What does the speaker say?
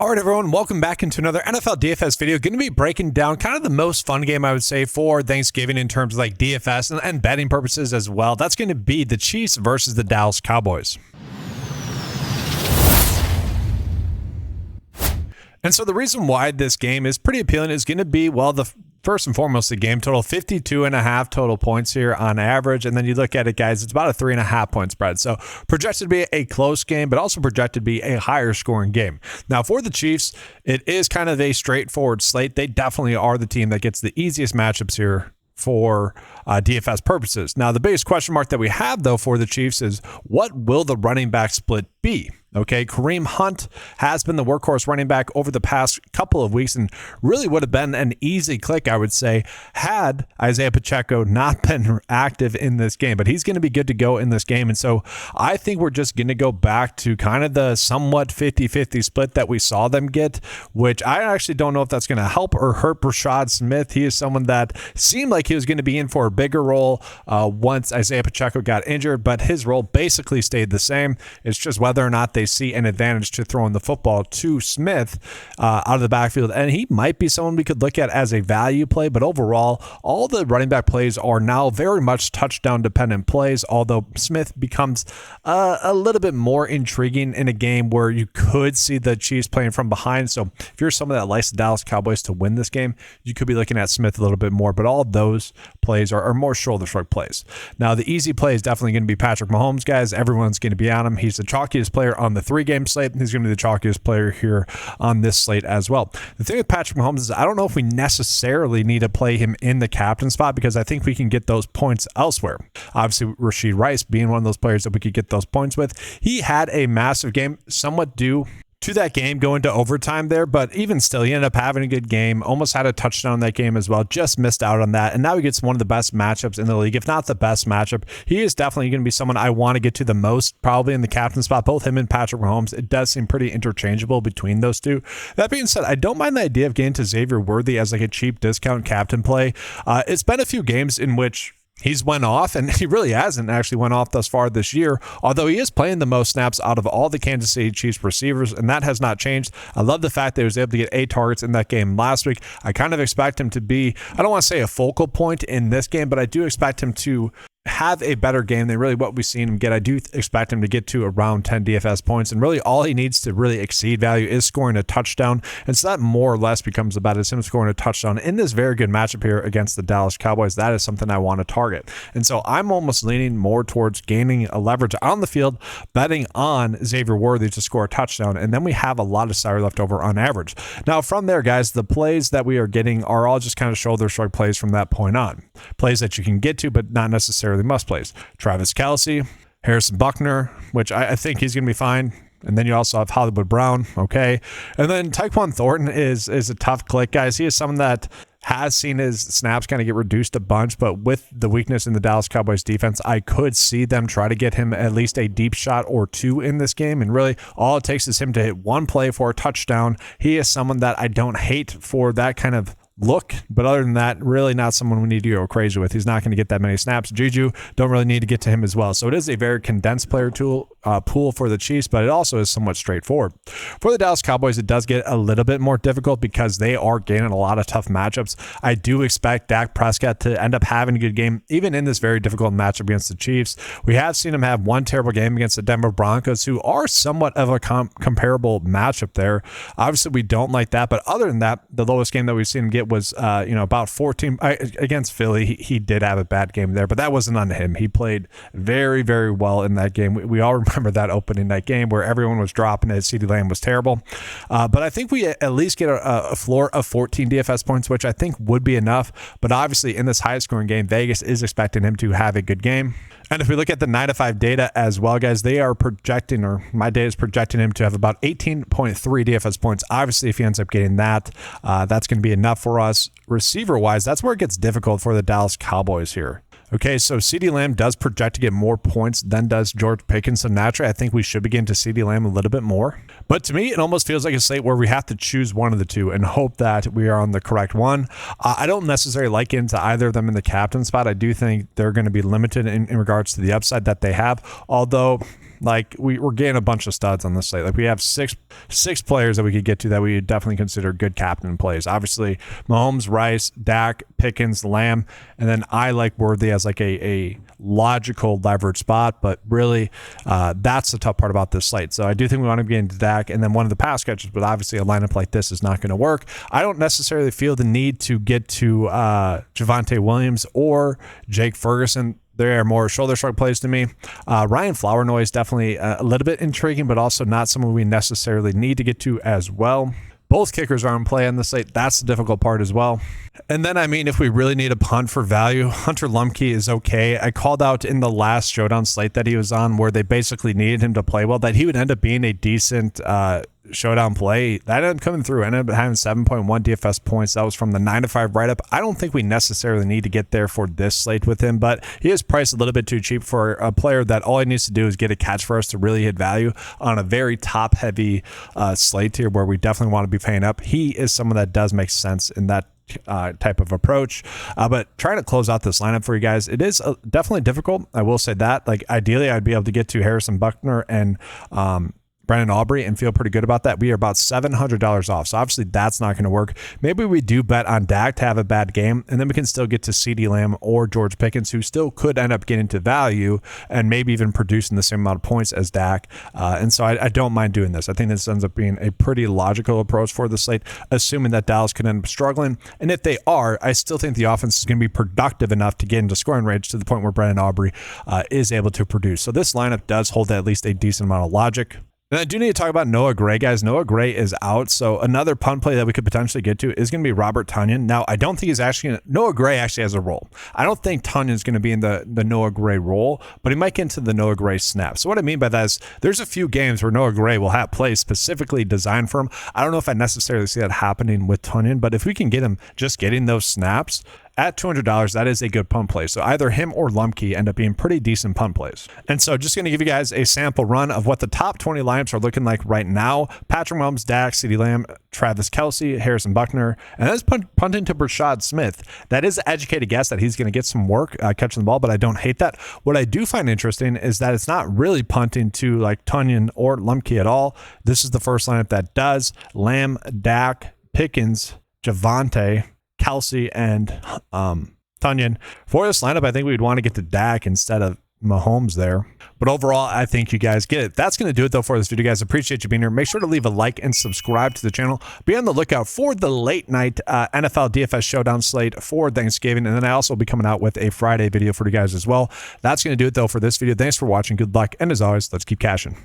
All right, everyone, welcome back into another NFL DFS video. Going to be breaking down kind of the most fun game, I would say, for Thanksgiving in terms of like DFS and betting purposes as well. That's going to be the Chiefs versus the Dallas Cowboys. And so the reason why this game is pretty appealing is going to be, well, first and foremost, the game total, 52.5 total points here on average. And then you look at it, guys, it's about a 3.5 point spread. So projected to be a close game, but also projected to be a higher scoring game. Now for the Chiefs, it is kind of a straightforward slate. They definitely are the team that gets the easiest matchups here for DFS purposes. Now, the biggest question mark that we have, though, for the Chiefs is what will the running back split be? Okay, Kareem Hunt has been the workhorse running back over the past couple of weeks and really would have been an easy click, I would say, had Isaiah Pacheco not been active in this game. But he's going to be good to go in this game. And so I think we're just going to go back to kind of the somewhat 50-50 split that we saw them get, which I actually don't know if that's going to help or hurt Rashad Smith. He is someone that seemed like he was going to be in for a bigger role once Isaiah Pacheco got injured, but his role basically stayed the same. It's just whether or not they see an advantage to throwing the football to Smith out of the backfield. And he might be someone we could look at as a value play, but overall, all the running back plays are now very much touchdown dependent plays, although Smith becomes a little bit more intriguing in a game where you could see the Chiefs playing from behind. So if you're someone that likes the Dallas Cowboys to win this game, you could be looking at Smith a little bit more, but all those plays are more shoulder shrug plays. Now, the easy play is definitely going to be Patrick Mahomes, guys. Everyone's going to be on him. He's the chalkiest player on the 3-game slate. He's going to be the chalkiest player here on this slate as well. The thing with Patrick Mahomes is I don't know if we necessarily need to play him in the captain spot because I think we can get those points elsewhere. Obviously, Rashee Rice being one of those players that we could get those points with. He had a massive game, somewhat due to that game going to overtime there, but even still, he ended up having a good game, almost had a touchdown in that game as well, just missed out on that, and now he gets one of the best matchups in the league, if not the best matchup. He is definitely going to be someone I want to get to the most, probably in the captain spot, both him and Patrick Mahomes. It does seem pretty interchangeable between those two. That being said, I don't mind the idea of getting to Xavier Worthy as like a cheap discount captain play. It's been a few games in which he's went off, and he really hasn't actually went off thus far this year, although he is playing the most snaps out of all the Kansas City Chiefs receivers, and that has not changed. I love the fact that he was able to get 8 targets in that game last week. I kind of expect him to be, I don't want to say a focal point in this game, but I do expect him to have a better game than really what we've seen him get. I do expect him to get to around 10 DFS points, and really all he needs to really exceed value is scoring a touchdown. And so that more or less becomes about him scoring a touchdown in this very good matchup here against the Dallas Cowboys. That is something I want to target. And so I'm almost leaning more towards gaining a leverage on the field, betting on Xavier Worthy to score a touchdown, and then we have a lot of salary left over on average. Now from there, guys, the plays that we are getting are all just kind of shoulder shrug plays from that point on. Plays that you can get to, but not necessarily must plays. Travis Kelce, Harrison Buckner, which I think he's going to be fine. And then you also have Hollywood Brown. Okay. And then Tyquan Thornton is a tough click, guys. He is someone that has seen his snaps kind of get reduced a bunch, but with the weakness in the Dallas Cowboys defense, I could see them try to get him at least a deep shot or two in this game. And really all it takes is him to hit one play for a touchdown. He is someone that I don't hate for that kind of look, but other than that, really not someone we need to go crazy with. He's not going to get that many snaps. Juju, don't really need to get to him as well. So it is a very condensed player pool for the Chiefs, but it also is somewhat straightforward. For the Dallas Cowboys, it does get a little bit more difficult because they are gaining a lot of tough matchups. I do expect Dak Prescott to end up having a good game, even in this very difficult matchup against the Chiefs. We have seen him have one terrible game against the Denver Broncos, who are somewhat of a comparable matchup there. Obviously, we don't like that, but other than that, the lowest game that we've seen him get was about 14 against Philly. He did have a bad game there, but that wasn't on him. He played very, very well in that game. We all remember that opening night game where everyone was dropping it. CeeDee Lamb was terrible, but I think we at least get a floor of 14 DFS points, which I think would be enough. But obviously in this high scoring game, Vegas is expecting him to have a good game. And if we look at the 9-to-5 data as well, guys, they are projecting, or my data is projecting him to have about 18.3 DFS points. Obviously, if he ends up getting that, that's going to be enough for us. Receiver-wise, that's where it gets difficult for the Dallas Cowboys here. Okay, so CeeDee Lamb does project to get more points than does George Pickens. So naturally, I think we should begin to CeeDee Lamb a little bit more. But to me, it almost feels like a slate where we have to choose one of the two and hope that we are on the correct one. I don't necessarily like into either of them in the captain spot. I do think they're going to be limited in regards to the upside that they have. Although Like we're getting a bunch of studs on this slate. Like we have six players that we could get to that we would definitely consider good captain plays. Obviously, Mahomes, Rice, Dak, Pickens, Lamb, and then I like Worthy as like a logical leverage spot, but really that's the tough part about this slate. So I do think we want to get into Dak and then one of the pass catchers, but obviously a lineup like this is not going to work. I don't necessarily feel the need to get to Javonte Williams or Jake Ferguson. They're more shoulder shrug plays to me. Ryan Flournoy definitely a little bit intriguing, but also not someone we necessarily need to get to as well. Both kickers are in play on the slate. That's the difficult part as well. And then, I mean, if we really need a punt for value, Hunter Lumpke is okay. I called out in the last showdown slate that he was on where they basically needed him to play well, that he would end up being a decent showdown play. That ended up coming through. Ended up having 7.1 DFS points. That was from the 9-to-5 write-up. I don't think we necessarily need to get there for this slate with him, but he is priced a little bit too cheap for a player that all he needs to do is get a catch for us to really hit value on a very top-heavy slate here where we definitely want to be paying up. He is someone that does make sense in that type of approach, but trying to close out this lineup for you guys, it is definitely difficult. I will say that. Like ideally, I'd be able to get to Harrison Buckner and Brandon Aubrey and feel pretty good about that. We are about $700 off. So obviously that's not going to work. Maybe we do bet on Dak to have a bad game, and then we can still get to CeeDee Lamb or George Pickens, who still could end up getting to value and maybe even producing the same amount of points as Dak. And so I don't mind doing this. I think this ends up being a pretty logical approach for the slate, assuming that Dallas could end up struggling. And if they are, I still think the offense is going to be productive enough to get into scoring range to the point where Brandon Aubrey is able to produce. So this lineup does hold at least a decent amount of logic. And I do need to talk about Noah Gray, guys. Noah Gray is out, so another punt play that we could potentially get to is going to be Robert Tonyan. Now, I don't think he's actually going to... Noah Gray actually has a role. I don't think Tonyan's going to be in the Noah Gray role, but he might get into the Noah Gray snap. So what I mean by that is there's a few games where Noah Gray will have plays specifically designed for him. I don't know if I necessarily see that happening with Tonyan, but if we can get him just getting those snaps... At $200, that is a good punt play. So either him or Lumpke end up being pretty decent punt plays. And so just going to give you guys a sample run of what the top 20 lineups are looking like right now. Patrick Mahomes, Dak, CeeDee Lamb, Travis Kelce, Harrison Buckner, and that's punting to Brashad Smith. That is an educated guess that he's going to get some work catching the ball, but I don't hate that. What I do find interesting is that it's not really punting to like Tonyan or Lumpke at all. This is the first lineup that does. Lamb, Dak, Pickens, Javonte, Kelce, and Tonyan. For this lineup, I think we'd want to get to Dak instead of Mahomes there. But overall, I think you guys get it. That's going to do it, though, for this video, guys. Appreciate you being here. Make sure to leave a like and subscribe to the channel. Be on the lookout for the late night NFL DFS showdown slate for Thanksgiving. And then I also will be coming out with a Friday video for you guys as well. That's going to do it, though, for this video. Thanks for watching. Good luck. And as always, let's keep cashing.